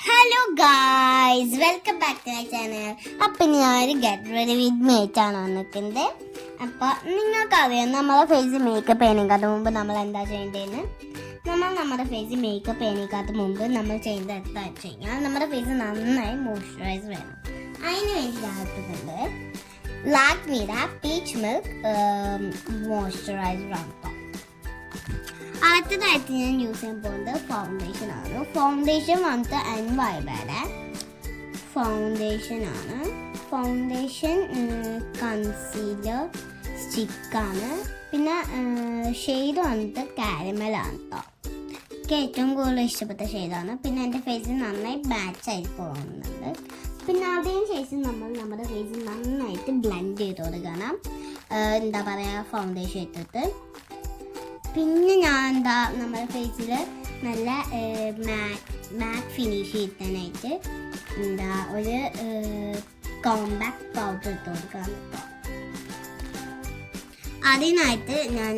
Hello guys, welcome back to my channel. അപ്പം ഞാൻ get ready with mate ആണ് വന്നിട്ടുണ്ട്. അപ്പോൾ നിങ്ങൾക്കറിയാം നമ്മളെ ഫേസ് മേക്കപ്പ് ചെയ്യണേക്കാത്ത മുമ്പ് നമ്മൾ എന്താ ചെയ്യേണ്ടതെന്ന്. നമ്മുടെ ഫേസ് മേക്കപ്പ് ചെയ്യണേക്കാത്ത മുമ്പ് നമ്മൾ ചെയ്യേണ്ടത് എന്താ വെച്ച് കഴിഞ്ഞാൽ നമ്മുടെ ഫേസ് നന്നായി മോയ്സ്ചറൈസ് വേണം. അതിന് വേണ്ടി ഞാൻ എടുത്തിട്ടുണ്ട് ലാക്മിയുടെ പീച്ച് മിൽക്ക് മോയ്സ്ചറൈസർ ആണ്. അടുത്തതായിട്ട് ഞാൻ യൂസ് ചെയ്യാൻ പോകുന്നത് ഫൗണ്ടേഷൻ ആണ്. ഫൗണ്ടേഷൻ വന്നിട്ട് NYBയുടെ ഫൗണ്ടേഷൻ ആണ്. ഫൗണ്ടേഷൻ കൺസീലർ സ്റ്റിക്കാണ്. പിന്നെ ഷെയ്ഡ് വന്നിട്ട് കാരമൽ ആണ് കേട്ടോ. എനിക്ക് ഏറ്റവും കൂടുതൽ ഇഷ്ടപ്പെട്ട ഷെയ്ഡാണ്. പിന്നെ എൻ്റെ ഫേസിൽ നന്നായി മാച്ച് ആയി പോകുന്നുണ്ട്. പിന്നെ അതിന് ശേഷം നമ്മൾ നമ്മുടെ ഫേസിൽ നന്നായിട്ട് ബ്ലെൻഡ് ചെയ്ത് കൊടുക്കണം. എന്താ പറയുക, ഫൗണ്ടേഷൻ ഇട്ടിട്ട്. പിന്നെ ഞാൻ നമ്മുടെ ഫേസിൽ നല്ല മാറ്റ് ഫിനിഷ് ചെയ്താനായിട്ട് ഒരു കോമ്പാക്ട് പൗഡർ ഇട്ട് കൊടുക്കാം. അതിനായിട്ട് ഞാൻ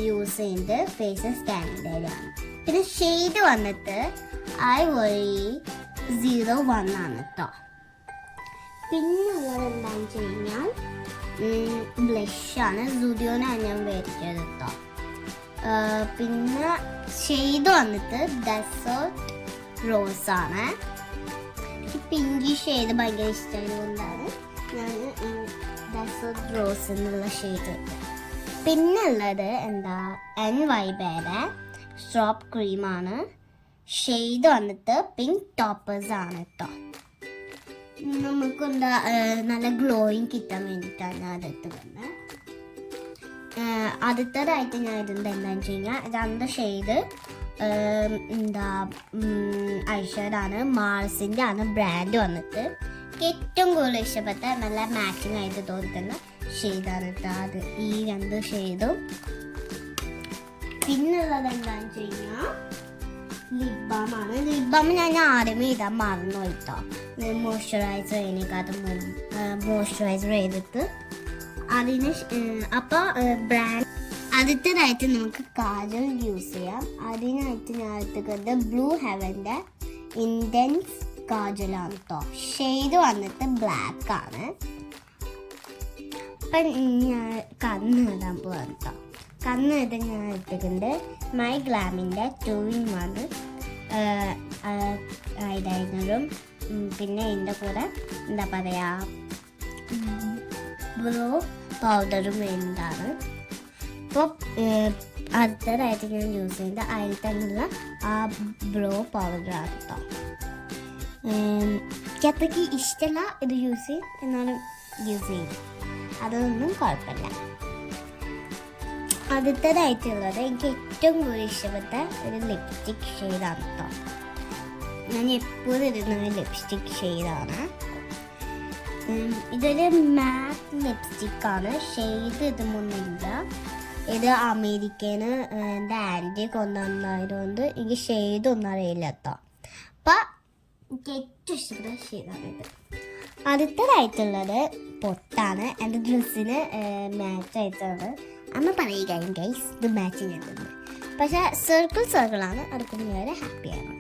യൂസ് ചെയ്യുന്നത് ഫേസ് സ്റ്റാൻഡേർഡ് ആണ്. പിന്നെ ഷെയ്ഡ് വന്നിട്ട് I01 ആണ് കേട്ടോ. പിന്നെ ഉള്ളത് എന്താണെന്ന് വെച്ച് കഴിഞ്ഞാൽ ബ്ലഷാണ്. സുഡിയോനാണ് ഞാൻ മേടിച്ചത് കേട്ടോ. പിന്നെ ഷെയ്ഡ് വന്നിട്ട് ഡെസേർട്ട് റോസ് ആണ്. എനിക്ക് പിങ്കി ഷെയ്ഡ് ഭയങ്കര ഇഷ്ടമായതുകൊണ്ടാണ് ഞാൻ ഡെസേർട്ട് റോസ് എന്നുള്ള ഷെയ്ഡ് ഇട്ടത്. പിന്നെ ഉള്ളത് NYBയുടെ സ്ട്രോപ്പ് ക്രീമാണ്. ഷെയ്ഡ് വന്നിട്ട് പിങ്ക് ടോപ്പേഴ്സ് ആണ് കേട്ടോ. നമുക്ക് നല്ല ഗ്ലോയിങ് കിട്ടാൻ വേണ്ടിയിട്ടാണ് ഞാൻ അതെടുത്തത്. അടുത്തതായിട്ട് ഞാൻ ഇടുന്നത് എന്താണെന്ന് വെച്ച് കഴിഞ്ഞാൽ 2 ഷെയ്ഡ് ഐഷാഡാണ്. മാർസിൻ്റെ ആണ് ബ്രാൻഡ് വന്നിട്ട്. ഏറ്റവും കൂടുതൽ ഇഷ്ടപ്പെട്ട നല്ല മാച്ചിങ് ആയിട്ട് തോന്നിക്കുന്ന ഷെയ്ഡാണ് കേട്ടോ അത്, ഈ 2 ഷെയ്ഡും. പിന്നുള്ളത് എന്താണെന്ന് വെച്ച് കഴിഞ്ഞാൽ ലിപ് ബാമാണ്. ലിപ് ബാം ഞാൻ ആദ്യമേ ഇടാൻ മറന്നു കേട്ടോ. മോയ്സ്ചറൈസർ ചെയ്തിട്ട് അതിന് അപ്പോൾ ബ്രാൻഡ്. അടുത്തതായിട്ട് നമുക്ക് കാജൽ യൂസ് ചെയ്യാം. അതിനായിട്ട് ഞാൻ എടുത്തത് ബ്ലൂ ഹെവൻ്റെ ഇൻറ്റൻസ് കാജലാണ് കേട്ടോ. ഷെയ്ഡ് വന്നിട്ട് ബ്ലാക്ക് ആണ്. അപ്പം ഞാൻ കണ്ണ് ഇടാൻ പോകാം കേട്ടോ. കണ്ണ് ഇടാൻ ഞാൻ എടുത്തിട്ടുണ്ട് മൈ ഗ്ലാമിൻ്റെ 2-in-1 ഐലൈനറും പിന്നെ ഇതിൻ്റെ കൂടെ എന്താ പറയുക ബ്ലൂ പൗഡറും വേണ്ടതാണ്. അപ്പോൾ അടുത്തതായിട്ട് ഞാൻ യൂസ് ചെയ്യുന്നത് അതിൽ തന്നെയുള്ള ആ ബ്ലൂ പൗഡറാണ് കേട്ടോ. എനിക്ക് അത്രയ്ക്ക് ഇഷ്ടമല്ല ഇത് യൂസ് ചെയ്യും, എന്നാലും യൂസ് ചെയ്യും, അതൊന്നും കുഴപ്പമില്ല. അടുത്തതായിട്ടുള്ളത് എനിക്ക് ഏറ്റവും കൂടുതൽ ഇഷ്ടപ്പെട്ട ഒരു ലിപ്സ്റ്റിക് ഷെയ്ഡാണ് കേട്ടോ. ഞാൻ എപ്പോഴും ഇടുന്ന ലിപ്സ്റ്റിക് ഷെയ്ഡാണ്. ഇതൊരു മാറ്റ് ലിപ്സ്റ്റിക്കാണ്. ഷെയ്ഡ് ഇതൊന്നുമില്ല. ഇത് അമേരിക്കന് എൻ്റെ ആൻറ്റി കൊണ്ടുവന്നതുകൊണ്ട് എനിക്ക് ഷെയ്ഡ് ഒന്നും അറിയില്ല കേട്ടോ. അപ്പം എനിക്ക് ഏറ്റവും ഇഷ്ടപ്പെട്ട ഷെയ്ഡാണിത്. അടുത്തതായിട്ടുള്ളത് പൊട്ടാണ്. എൻ്റെ ഡ്രസ്സിന് മാച്ച് ആയിട്ടുള്ളത് അമ്മ പറയുക ഗൈസ്, ഇത് മാച്ചിങ് ആയിട്ടുണ്ട്. പക്ഷേ സർക്കിളാണ്. അടുക്കുന്ന ഞാൻ ഹാപ്പിയാണ്.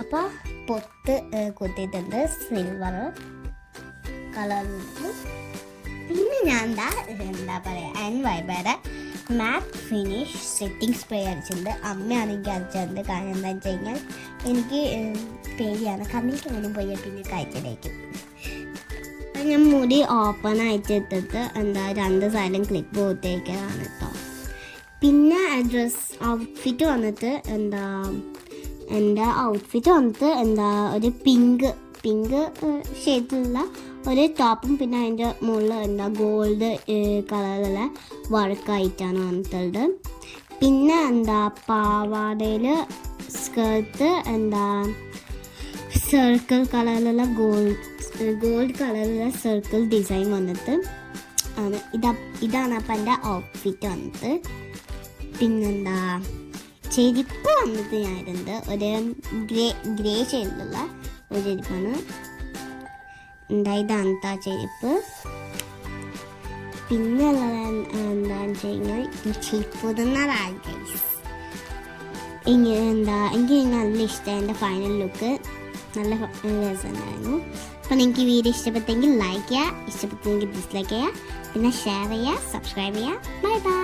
അപ്പോൾ പൊട്ട് കുത്തിയിട്ടുണ്ട് സിൽവർ കളറിൽ. പിന്നെ ഞാൻ എന്താ പറയുക NYBയുടെ മാറ്റ് ഫിനിഷ് സെറ്റിംഗ് സ്പ്രേ അടിച്ചിട്ടുണ്ട്. അമ്മയാണെങ്കിൽ അടിച്ചിട്ടുണ്ട്. കാരണം എന്താണെന്ന് വെച്ച് കഴിഞ്ഞാൽ എനിക്ക് പേടിയാണ്, കണ്ണിക്ക് വേണം പോയാൽ പിന്നെ കഴിച്ചിട്ടേക്കും. ഞാൻ മുടി ഓപ്പൺ ആയിട്ട് ഇട്ടിട്ട് 2 സൈഡും ക്ലിപ്പ് കൊടുത്തേക്കാണ് കേട്ടോ. പിന്നെ ഔട്ട്ഫിറ്റ് വന്നിട്ട് എൻ്റെ ഔട്ട്ഫിറ്റ് വന്നിട്ട് ഒരു പിങ്ക് ഷെയ്ഡിലുള്ള ഒരു ടോപ്പും പിന്നെ അതിൻ്റെ മുകളിൽ ഗോൾഡ് കളറിലുള്ള വർക്കായിട്ടാണ് വന്നിട്ടുള്ളത്. പിന്നെ പാവാടയിൽ സ്കേർട്ട് സർക്കിൾ കളറിലുള്ള ഗോൾഡ് കളറിലുള്ള സർക്കിൾ ഡിസൈൻ വന്നിട്ട് ആണ്. ഇതാണ് അപ്പം എൻ്റെ ഔട്ട്ഫിറ്റ് വന്നിട്ട്. ചെരുപ്പ് വന്നിട്ട് ഞാൻ ഇടുന്നത് ഒരു ഗ്രേ ഷെയ്ഡിലുള്ള ഒരു ചെരുപ്പാണ്. ഇതാണ് ആ ചെരുപ്പ്. പിന്നെ ഉള്ളത് എന്താണെന്ന് വെച്ച് കഴിഞ്ഞാൽ ചെരുപ്പ് ഇടുന്നതാണ് ഗൈസ്. എനിക്ക് നല്ല ഇഷ്ടമായി. എൻ്റെ ഫൈനൽ ലുക്ക് നല്ല രസമുണ്ടായിരുന്നു. അപ്പോൾ നിങ്ങൾക്ക് ഈ വീഡിയോ ഇഷ്ടപ്പെട്ടെങ്കിൽ ലൈക്ക് ചെയ്യുക, ഇഷ്ടപ്പെട്ടെങ്കിൽ ഡിസ്ലൈക്ക് ചെയ്യുക, പിന്നെ ഷെയർ ചെയ്യുക, സബ്സ്ക്രൈബ് ചെയ്യുക. Bye bye.